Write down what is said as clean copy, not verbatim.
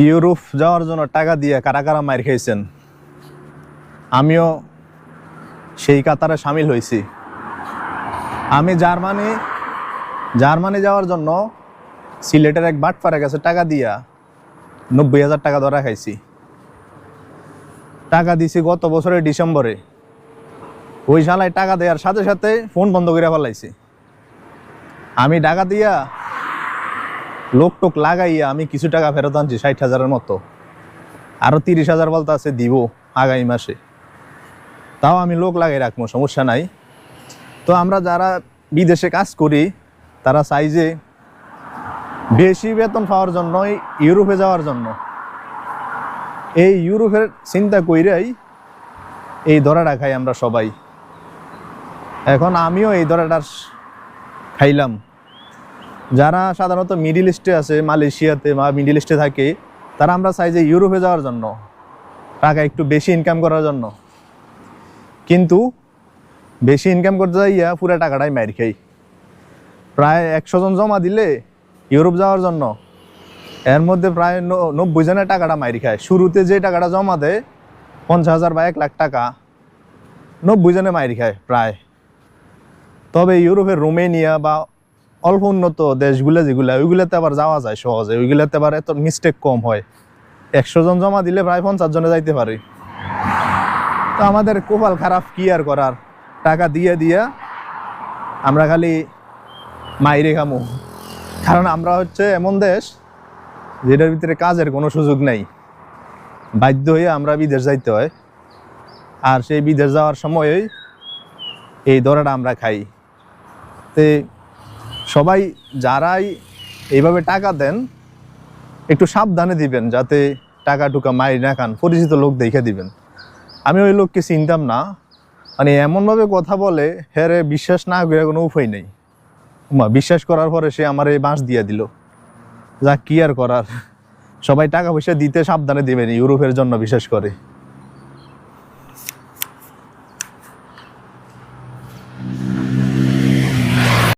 Europe যাওয়ার জন্য টাকা দিয়ে কারা কারা মার খেয়েছেন? আমিও সেই কাতারে সামিল হয়েছি। আমি জার্মানি যাওয়ার জন্য সিলেটের এক বাটপাড়ার কাছে টাকা দিয়া 90,000 টাকা ধরা খাইছি। টাকা দিছি গত বছরের ডিসেম্বরে। ওই শালায় টাকা দেওয়ার সাথে সাথে ফোন বন্ধ করে ফেলাইছি। আমি টাকা দিয়া লোক টোক লাগাইয়া আমি কিছু টাকা ফেরত আনছি 60,000-এর মতো। আরো 30,000 বলতে আছে দিব আগামী মাসে। তাও আমি লোক লাগাই রাখবো, সমস্যা নাই। তো আমরা যারা বিদেশে কাজ করি তারা চাই যে বেশি বেতন পাওয়ার জন্য ইউরোপে যাওয়ার জন্য। এই ইউরোপের চিন্তা কইরাই এই ধরাটা খাই আমরা সবাই। এখন আমিও এই ধরাটা খাইলাম। যারা সাধারণত মিডিল ইস্টে আছে, মালয়েশিয়াতে বা মিডিল ইস্টে থাকে, তারা আমরা চাই যে ইউরোপে যাওয়ার জন্য, টাকা একটু বেশি ইনকাম করার জন্য। কিন্তু বেশি ইনকাম করতে যাইয়া পুরো টাকাটাই মার খাই। প্রায় 100 জন জমা দিলে ইউরোপ যাওয়ার জন্য, এর মধ্যে প্রায় 90 জনের টাকাটা মার খায়। শুরুতে যে টাকাটা জমা দেয় 50,000 বা 1 লাখ টাকা, 90 জনে মার খায় প্রায়। তবে ইউরোপের রোমেনিয়া বা অল্প উন্নত দেশগুলো যেগুলো, ওইগুলোতে আবার যাওয়া যায় সহজে। ওইগুলোতে আবার এত মিস্টেক কম হয়। 100 জন জমা দিলে প্রায় 50 জনে যাইতে পারে। তো আমাদের কপাল খারাপ, কি আর করার। টাকা দিয়ে দিয়া আমরা খালি মাইরে খামু। কারণ আমরা হচ্ছে এমন দেশ যেটার ভিতরে কাজের কোনো সুযোগ নেই। বাধ্য হয়ে আমরা বিদেশ যাইতে হয়। আর সেই বিদেশ যাওয়ার সময়ই এই দরাটা আমরা খাই। তে সবাই যারাই এইভাবে টাকা দেন একটু সাবধানে দিবেন, যাতে টাকা টুকা মারি না খান। পরিচিত লোক দেখে দিবেন। আমি ওই লোককে চিনতাম না, মানে এমনভাবে কথা বলে, হেরে বিশ্বাস না করে কোনো উপায় নেই। বিশ্বাস করার পরে সে আমার এই বাঁশ দিয়ে দিল। যা কি আর করার। সবাই টাকা পয়সা দিতে সাবধানে দিবেন, ইউরোপের জন্য বিশেষ করে।